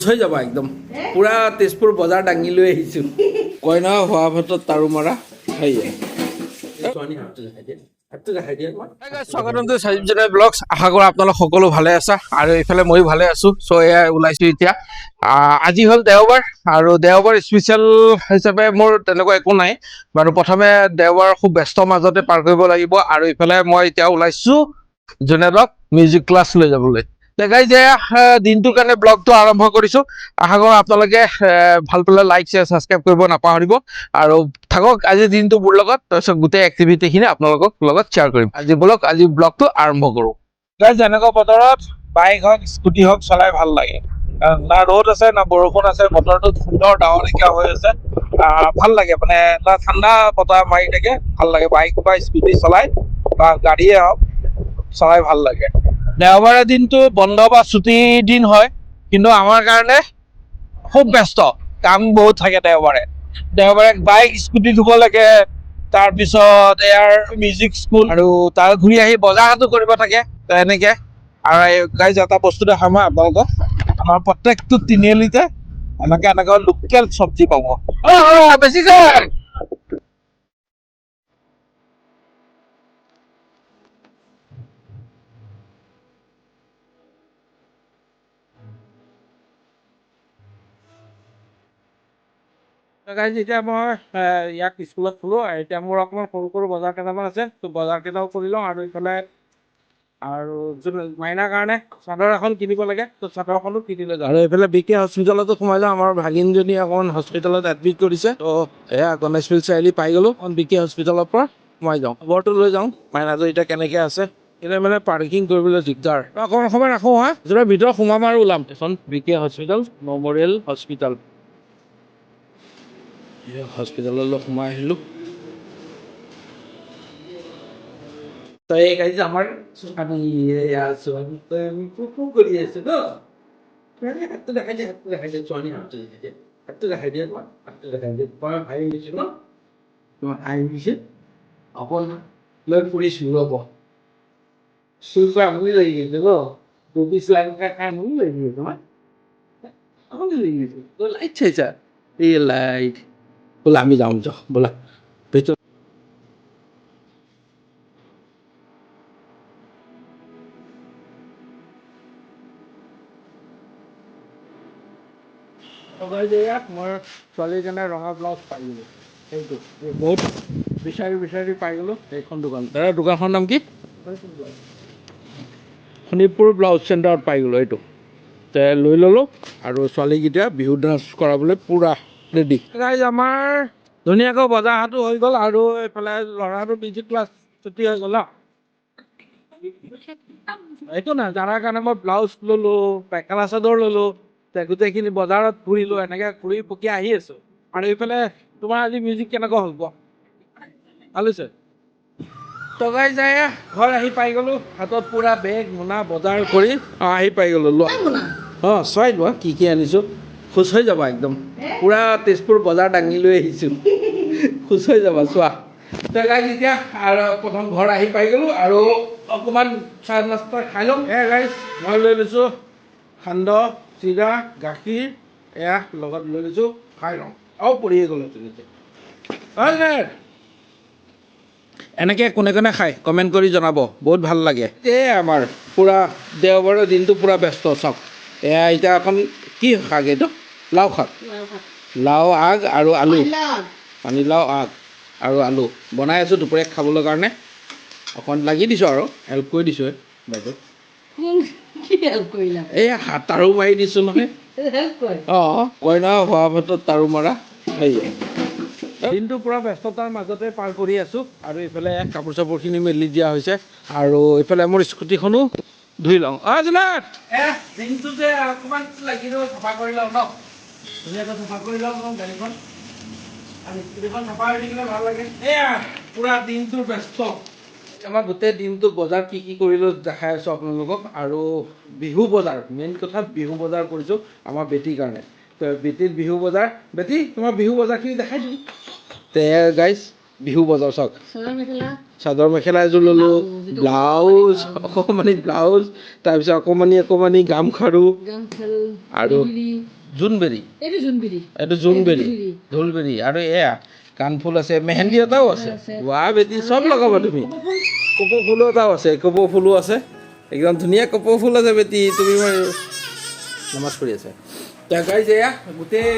হৈ যাব একদম পুৰা তেজপুৰ বজাৰ দাঙি লৈ আহিছোঁ কইনা হোৱা ভাতত তাৰু মৰা সেয়ে স্বাগতম টু সঞ্জীৱ জেনেৰেল ব্লগছ আশা কৰোঁ আপোনালোক সকলো ভালে আছা আৰু এইফালে ময়ো ভালে আছোঁ চ' এয়া ওলাইছোঁ এতিয়া আজি হ'ল দেওবাৰ আৰু দেওবাৰ স্পেচিয়েল হিচাপে মোৰ তেনেকুৱা একো নাই বাৰু প্ৰথমে দেওবাৰ খুব ব্যস্ত মাজতে পাৰ কৰিব লাগিব আৰু ইফালে মই এতিয়া ওলাইছোঁ জোনেলক মিউজিক ক্লাছ লৈ যাবলৈ দেখাই যে দিনটোৰ কাৰণে ব্লগটো আৰম্ভ কৰিছোঁ আশা কৰোঁ আপোনালোকে ভাল পালে লাইক শ্বেয়াৰ ছাবস্ক্ৰাইব কৰিব নাপাহৰিব আৰু থাকক আজিৰ দিনটো মোৰ লগত তাৰপিছত গোটেই এক্টিভিটিখিনি আপোনালোকক লগত শ্বেয়াৰ কৰিম আজি ব্লগটো আৰম্ভ কৰোঁ যেনেকুৱা বতৰত বাইক হওক স্কুটি হওক চলাই ভাল লাগে না ৰ'দ আছে না বৰষুণ আছে বতৰটো সুন্দৰ ডাৱৰীয়া হৈ আছে ভাল লাগে মানে এটা ঠাণ্ডা বতাহ মাৰি থাকে ভাল লাগে বাইক বা স্কুটি চলাই বা গাড়ীয়ে হওক চলাই ভাল লাগে দেওবাৰে দিনটো বন্ধ বা ছুটিৰ দিন হয় কিন্তু আমাৰ কাৰণে খুব ব্যস্ত কাম বহুত থাকে দেওবাৰে বাইক স্কুটি ধুব লাগে তাৰপিছত এয়াৰ মিউজিক স্কুল আৰু তাৰ ঘূৰি আহি বজাৰতো কৰিব থাকে এনেকে আৰু গাইজ এটা বস্তু দেখাম মই আপোনালোকক আমাৰ প্ৰত্যেকটো তিনিআলিতে এনেকে লোকেল চব্জি পাব বেছিকে এতিয়া মই ইয়াক স্কুলত থলো এতিয়া মোৰ অকণমান সৰু সৰু বজাৰ কেইটামান আছে ত' বজাৰ কেইটাও কৰি লওঁ আৰু ইফালে আৰু মাইনাৰ কাৰণে চাদৰ এখন কিনিব লাগে ত' চাদৰখনো কিনি লৈ যাওঁ আৰু এইফালে বিকে হস্পিটেলতো সোমাই যাওঁ আমাৰ ভাগিনজনী অকণমান হস্পিটেলত এডমিট কৰিছে ত' এয়া গণেশপীঠ চাৰিআলি পাই গ'লো বিকে হস্পিটেলৰ পৰা সোমাই যাওঁ খবৰটো লৈ যাওঁ মাইনাটো এতিয়া কেনেকৈ আছে এতিয়া মানে পাৰ্কিং কৰিবলৈ দিগদাৰ অকণমান সময় ৰাখোঁ হা যেতিয়া ভিতৰত সোমাম আৰু ওলাম এখন বিকে হস্পিটেল মেমৰিয়েল হস্পিটেল হস্পিটেললৈ সোমাই আহিলোঁ তই এই গাড়ী আমাৰ আমি আছো কৰি আছো ন হাতটো দেখাই দিয়ে ছোৱালী হাতটো দেখাই দিয়ে হাতটো দেখাই দিয়ে তোমাৰ ভাই গৈছে ন তোমাৰ ভাই গৈছে অকল লৈ ফুৰিছোঁ ৰ'ব চুৰ কৰা আমনি লাগি গৈছে ন ২৫ লাখ টকা খাই আমনি লাগি গৈছে তোমাৰ আমনি লাগি গৈছে তই লাইট চাইছা এই লাইট ব'লা আমি যাওঁ যাওঁ ব'লা ভিতৰত মই ছোৱালীজনে ৰঙা ব্লাউজ পাই গ'লোঁ সেইটো বহুত বিচাৰি পাই গ'লোঁ সেইখন দোকান দাদা দোকানখনৰ নাম কি শোণিতপুৰ ব্লাউজ চেণ্টাৰত পাই গ'লোঁ এইটো তে লৈ ল'লোঁ আৰু ছোৱালীকেইটা বিহু ডান্স কৰাবলৈ পূৰা ৰেডি গাইজ আমাৰ ধুনীয়াকৈ বজাৰ হাটো হৈ গ'ল আৰু এইফালে ল'ৰাটো মিউজিক ক্লাছ ছুটি হৈ গ'ল একো নাই যাৰ কাৰণে মই ব্লাউজ ল'লোঁ মেখেলা চাদৰ ল'লোঁ গোটেইখিনি বজাৰত ঘূৰিলোঁ এনেকৈ ঘূৰি পকি আহি আছোঁ আৰু এইফালে তোমাৰ আজি মিউজিক কেনেকুৱা হ'ব ভাল হৈছে টকাই যায় ঘৰ আহি পাই গ'লোঁ হাতত পূৰা বেগ মোনা বজাৰ কৰি আহি পাই গ'লোঁ লোৱা চোৱাই লোৱা কি আনিছোঁ খুচ হৈ যাবা একদম পূৰা তেজপুৰ বজাৰ দাঙি লৈ আহিছোঁ খুচ হৈ যাবা চোৱা গাইজ এতিয়া আৰু প্ৰথম ঘৰ আহি পাই গ'লোঁ আৰু অকণমান চাহ নাস্তা খাই লওঁ গাইজ মই লৈ লৈছোঁ সান্দহ চিৰা গাখীৰ এয়া লগত লৈ লৈছোঁ খাই লওঁ আৰু পৰিয়ে গ'লোঁ এনেকৈ কোনে কোনে খায় কমেণ্ট কৰি জনাব বহুত ভাল লাগে এই আমাৰ পূৰা দেওবাৰৰ দিনটো পূৰা ব্যস্ত চাওক এয়া এতিয়া অকণ কি শাক এইটো লাও শাক লাও আগ আৰু আলু পানীলাও আগ আৰু আলু বনাই আছোঁ দুপৰীয়া খাবলৈ কাৰণে অকণ লাগি দিছোঁ আৰু হেল্প কৰি দিছোঁ বাইদেউ এই তাৰু মাৰি দিছোঁ নহয় কইনা হোৱা ভাতত তাৰু মৰা সেয়ে দিনটো পূৰা ব্যস্ততাৰ মাজতে পাৰ কৰি আছোঁ আৰু এইফালে কাপোৰ চাপোৰখিনি মেলি দিয়া হৈছে আৰু এইফালে মোৰ স্কুটিখনো ধুই লওঁ জোনাত দিনটো যে অকণমান লাগি চাফা কৰি লওঁ ন ধুনীয়াকৈ চাফা কৰি লওঁ গাড়ীখন আৰু স্কুটিখন চাফা হৈ থাকিলে ভাল লাগে এয়া পূৰা দিনটো ব্যস্ত আমাৰ গোটেই দিনটো বজাৰ কি কৰিলোঁ দেখাই আছোঁ আপোনালোকক আৰু বিহু বজাৰ মেইন কথা বিহু বজাৰ কৰিছোঁ আমাৰ বেটীৰ কাৰণে বেটীৰ বিহু বজাৰ বেটী তোমাৰ বিহু বজাৰখিনি দেখাই দিওঁ তে গাইজ বিহু বজাৰ চাওক চাদৰ মেখেলা চাদৰ মেখেলা এযোৰ ল'লোঁ ব্লাউজ অকণমানি ব্লাউজ তাৰপিছত অকণমানি গামখাৰু গামখাৰু আৰু বিৰি জোনবেৰী এইটো জোনবিৰি এইটো জোনবেৰী ঢোলবেৰী আৰু এয়া কাণফুল আছে মেহেন্দি এটাও আছে ৱাহ বেটি চব লগাব তুমি কপৌ ফুলো এটাও আছে কপৌ ফুলো আছে একদম ধুনীয়া কপৌ ফুল আছে বেটি তুমি নমাজ পঢ়ি আছে এতিয়া গাইজ এয়া গোটেই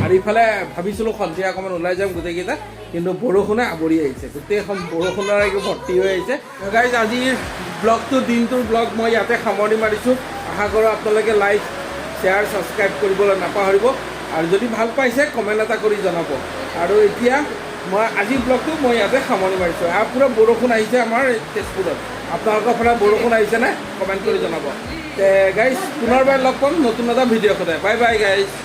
আৰু ইফালে ভাবিছিলোঁ সন্ধিয়া অকণমান ওলাই যাম গোটেইকেইটা কিন্তু বৰষুণে আৱৰি আহিছে গোটেইখন বৰষুণৰ একো ভৰ্তি হৈ আহিছে গাইজ আজিৰ ব্লগটো দিনটোৰ ব্লগ মই ইয়াতে সামৰণি মাৰিছোঁ আশা কৰোঁ আপোনালোকে লাইক শ্বেয়াৰ ছাবস্ক্ৰাইব কৰিবলৈ নাপাহৰিব আৰু যদি ভাল পাইছে কমেণ্ট এটা কৰি জনাব আৰু এতিয়া মই আজিৰ ব্লগটো মই ইয়াতে সামৰণি মাৰিছোঁ আৰু পূৰা বৰষুণ আহিছে আমাৰ তেজপুৰত আপোনালোকৰ ফালে বৰষুণ আহিছেনে কমেণ্ট কৰি জনাব গাইজ পুনৰবাৰ লগ পাম নতুন এটা ভিডিঅ' সদায় বাই বাই গাইজ